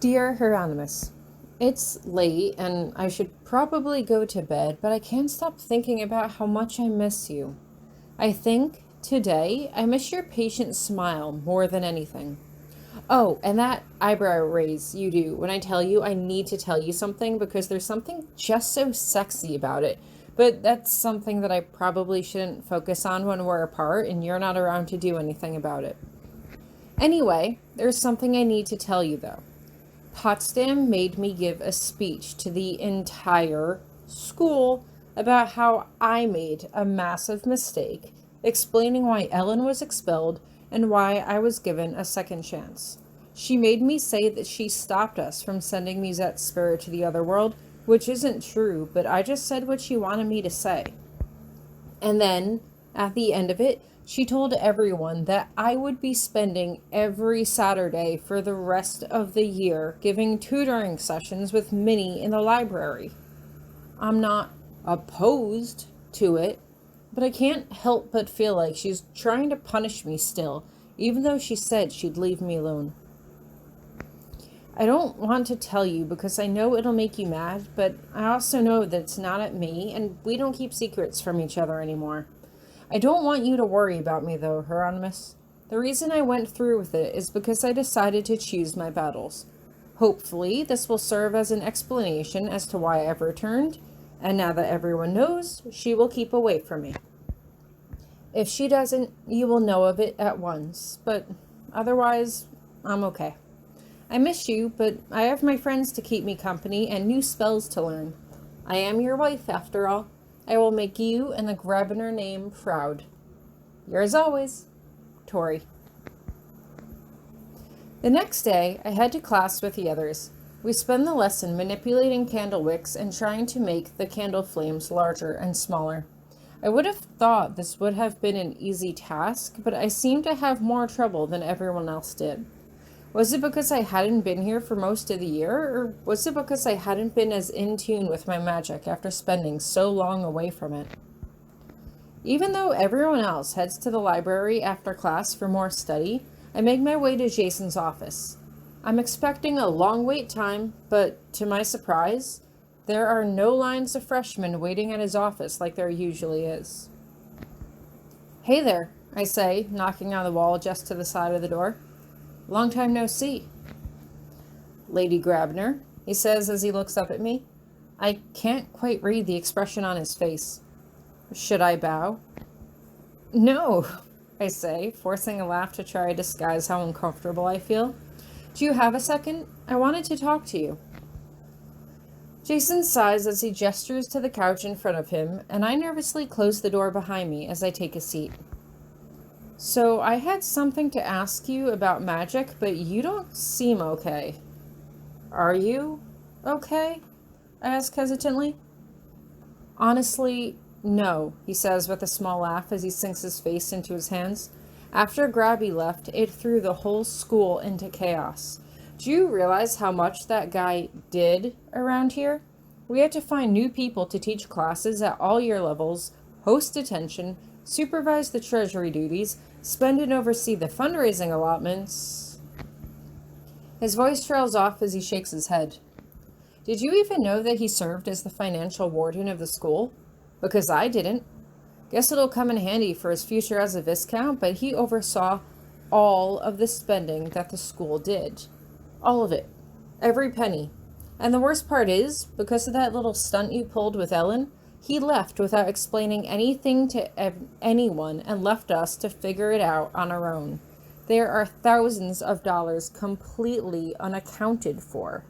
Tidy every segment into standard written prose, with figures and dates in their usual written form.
Dear Hieronymus, it's late and I should probably go to bed, but I can't stop thinking about how much I miss you. I think today I miss your patient smile more than anything. Oh, and that eyebrow raise you do when I tell you I need to tell you something because there's something just so sexy about it. But that's something that I probably shouldn't focus on when we're apart and you're not around to do anything about it. Anyway, there's something I need to tell you though. Potsdam made me give a speech to the entire school about how I made a massive mistake, explaining why Ellen was expelled and why I was given a second chance. She made me say that she stopped us from sending Musette's spirit to the other world, which isn't true, but I just said what she wanted me to say. And then, at the end of it, she told everyone that I would be spending every Saturday for the rest of the year giving tutoring sessions with Minnie in the library. I'm not opposed to it, but I can't help but feel like she's trying to punish me still, even though she said she'd leave me alone. I don't want to tell you because I know it'll make you mad, but I also know that it's not at me, and we don't keep secrets from each other anymore. I don't want you to worry about me, though, Hieronymus. The reason I went through with it is because I decided to choose my battles. Hopefully, this will serve as an explanation as to why I've returned, and now that everyone knows, she will keep away from me. If she doesn't, you will know of it at once, but otherwise, I'm okay. I miss you, but I have my friends to keep me company and new spells to learn. I am your wife, after all. I will make you and the Grabiner name proud. Yours always, Tori. The next day, I head to class with the others. We spend the lesson manipulating candle wicks and trying to make the candle flames larger and smaller. I would have thought this would have been an easy task, but I seem to have more trouble than everyone else did. Was it because I hadn't been here for most of the year, or was it because I hadn't been as in tune with my magic after spending so long away from it? Even though everyone else heads to the library after class for more study, I make my way to Jason's office. I'm expecting a long wait time, but to my surprise, there are no lines of freshmen waiting at his office like there usually is. Hey there, I say, knocking on the wall just to the side of the door. Long time no see. Lady Grabiner, he says as he looks up at me. I can't quite read the expression on his face. Should I bow? No, I say, forcing a laugh to try to disguise how uncomfortable I feel. Do you have a second? I wanted to talk to you. Jason sighs as he gestures to the couch in front of him, and I nervously close the door behind me as I take a seat. So I had something to ask you about magic, but you don't seem okay. Are you okay? I ask hesitantly. Honestly, no, he says with a small laugh as he sinks his face into his hands. After Grabby left, it threw the whole school into chaos. Do you realize how much that guy did around here? We had to find new people to teach classes at all year levels, host detention, supervise the treasury duties, spend and oversee the fundraising allotments. His voice trails off as he shakes his head. Did you even know that he served as the financial warden of the school? Because I didn't. Guess it'll come in handy for his future as a viscount, but he oversaw all of the spending that the school did. All of it. Every penny. And the worst part is, because of that little stunt you pulled with Ellen, he left without explaining anything to anyone and left us to figure it out on our own. There are thousands of dollars completely unaccounted for.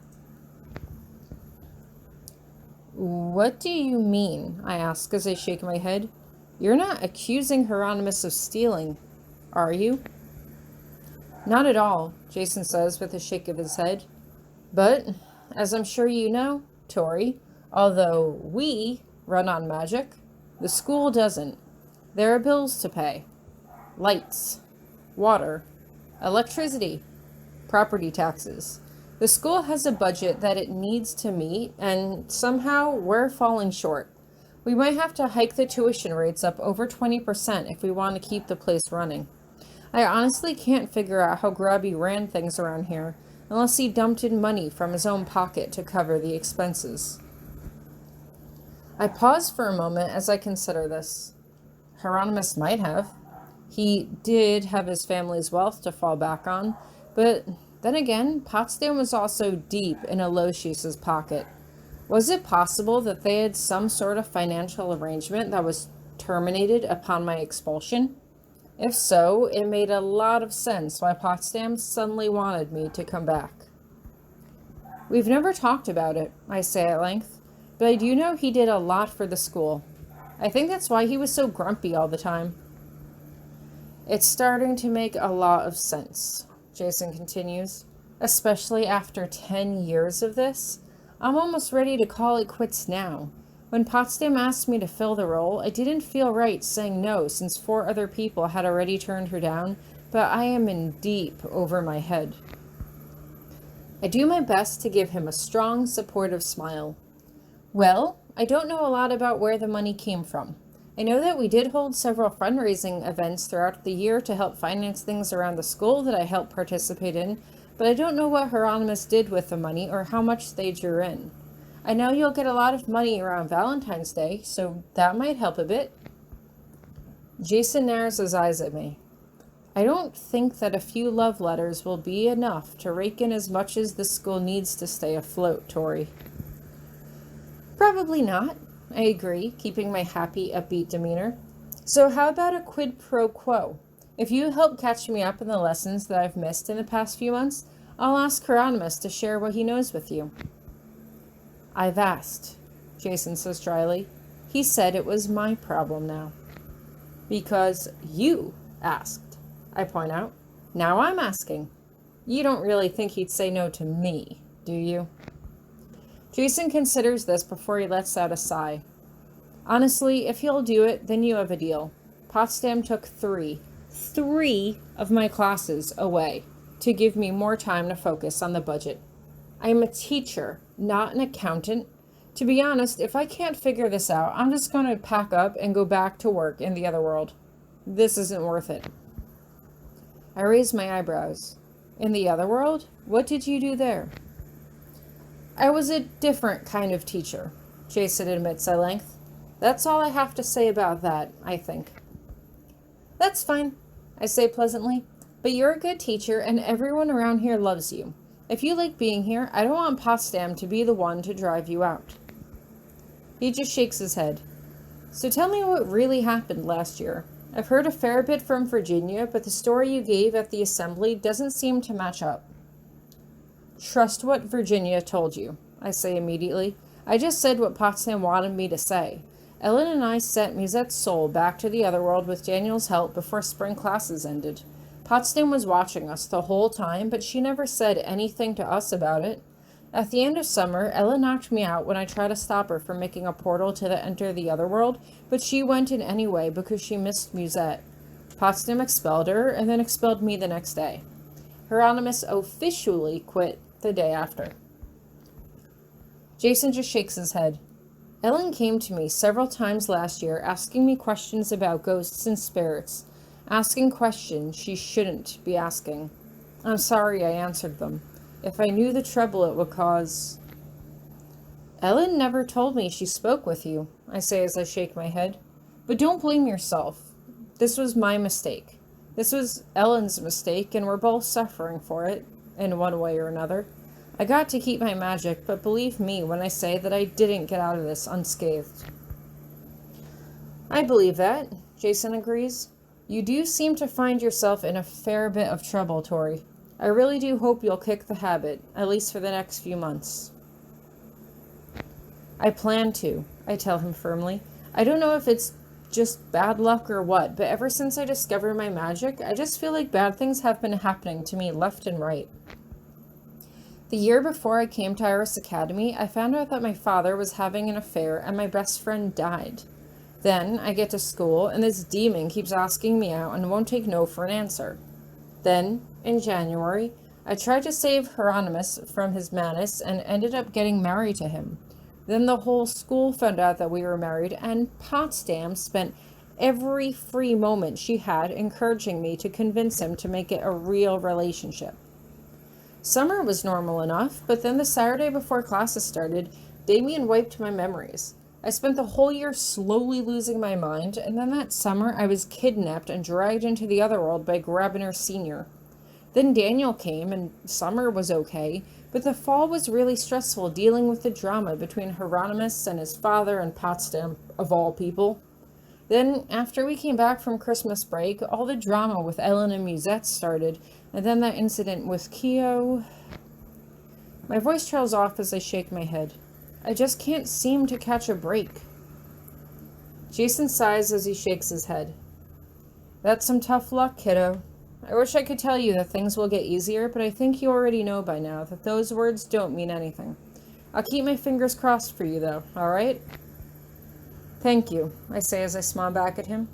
What do you mean? I ask as I shake my head. You're not accusing Hieronymus of stealing, are you? Not at all, Jason says with a shake of his head. But, as I'm sure you know, Tori, although we run on magic, the school doesn't. There are bills to pay. Lights, water, electricity, property taxes. The school has a budget that it needs to meet, and somehow we're falling short. We might have to hike the tuition rates up over 20% if we want to keep the place running. I honestly can't figure out how Grabby ran things around here, unless he dumped in money from his own pocket to cover the expenses. I pause for a moment as I consider this. Hieronymous might have. He did have his family's wealth to fall back on, but then again, Potsdam was also deep in Aloysius's pocket. Was it possible that they had some sort of financial arrangement that was terminated upon my expulsion? If so, it made a lot of sense why Potsdam suddenly wanted me to come back. We've never talked about it, I say at length, but I do know he did a lot for the school. I think that's why he was so grumpy all the time. It's starting to make a lot of sense, Jason continues, especially after 10 years of this. I'm almost ready to call it quits now. When Potsdam asked me to fill the role, I didn't feel right saying no since 4 other people had already turned her down, but I am in deep over my head. I do my best to give him a strong, supportive smile. Well, I don't know a lot about where the money came from. I know that we did hold several fundraising events throughout the year to help finance things around the school that I helped participate in, but I don't know what Hieronymous did with the money or how much they drew in. I know you'll get a lot of money around Valentine's Day, so that might help a bit. Jason narrows his eyes at me. I don't think that a few love letters will be enough to rake in as much as the school needs to stay afloat, Tori. Probably not, I agree, keeping my happy, upbeat demeanor. So how about a quid pro quo? If you help catch me up in the lessons that I've missed in the past few months, I'll ask Hieronymous to share what he knows with you. I've asked, Jason says dryly. He said it was my problem now. Because you asked, I point out. Now I'm asking. You don't really think he'd say no to me, do you? Jason considers this before he lets out a sigh. Honestly, if he'll do it, then you have a deal. Potsdam took three of my classes away to give me more time to focus on the budget. I am a teacher, not an accountant. To be honest, if I can't figure this out, I'm just going to pack up and go back to work in the other world. This isn't worth it. I raise my eyebrows. In the other world? What did you do there? I was a different kind of teacher, Jason admits at length. That's all I have to say about that, I think. That's fine, I say pleasantly, but you're a good teacher and everyone around here loves you. If you like being here, I don't want Potsdam to be the one to drive you out. He just shakes his head. So tell me what really happened last year. I've heard a fair bit from Virginia, but the story you gave at the assembly doesn't seem to match up. Trust what Virginia told you, I say immediately. I just said what Potsdam wanted me to say. Ellen and I sent Musette's soul back to the other world with Daniel's help before spring classes ended. Potsdam was watching us the whole time, but she never said anything to us about it. At the end of summer, Ellen knocked me out when I tried to stop her from making a portal to enter the other world, but she went in anyway because she missed Musette. Potsdam expelled her, and then expelled me the next day. Hieronymous officially quit the day after. Jason just shakes his head. Ellen came to me several times last year asking me questions about ghosts and spirits, asking questions she shouldn't be asking. I'm sorry I answered them. If I knew the trouble it would cause... Ellen never told me she spoke with you, I say as I shake my head. But don't blame yourself. This was my mistake. This was Ellen's mistake, and we're both suffering for it, in one way or another. I got to keep my magic, but believe me when I say that I didn't get out of this unscathed. I believe that, Jason agrees. You do seem to find yourself in a fair bit of trouble, Tori. I really do hope you'll kick the habit, at least for the next few months. I plan to, I tell him firmly. I don't know if it's just bad luck or what, but ever since I discovered my magic, I just feel like bad things have been happening to me left and right. The year before I came to Iris Academy, I found out that my father was having an affair and my best friend died. Then I get to school and this demon keeps asking me out and won't take no for an answer. Then, in January, I tried to save Hieronymous from his madness and ended up getting married to him. Then the whole school found out that we were married, and Potsdam spent every free moment she had encouraging me to convince him to make it a real relationship. Summer was normal enough, but then the Saturday before classes started, Damien wiped my memories. I spent the whole year slowly losing my mind, and then that summer I was kidnapped and dragged into the other world by Grabiner Sr. Then Daniel came, and summer was okay, but the fall was really stressful dealing with the drama between Hieronymous and his father in Potsdam, of all people. Then, after we came back from Christmas break, all the drama with Ellen and Musette started, and then that incident with Keo. My voice trails off as I shake my head. I just can't seem to catch a break. Jason sighs as he shakes his head. That's some tough luck, kiddo. I wish I could tell you that things will get easier, but I think you already know by now that those words don't mean anything. I'll keep my fingers crossed for you, though, all right? Thank you, I say as I smile back at him.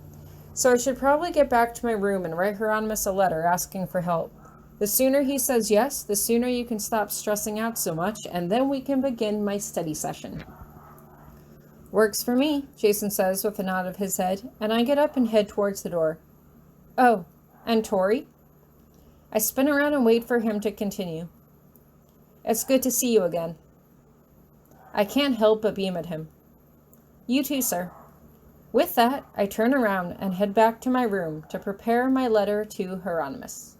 So I should probably get back to my room and write Hieronymus a letter asking for help. The sooner he says yes, the sooner you can stop stressing out so much, and then we can begin my study session. Works for me, Jason says with a nod of his head, and I get up and head towards the door. Oh, and Tori? I spin around and wait for him to continue. It's good to see you again. I can't help but beam at him. You too, sir. With that, I turn around and head back to my room to prepare my letter to Hieronymus.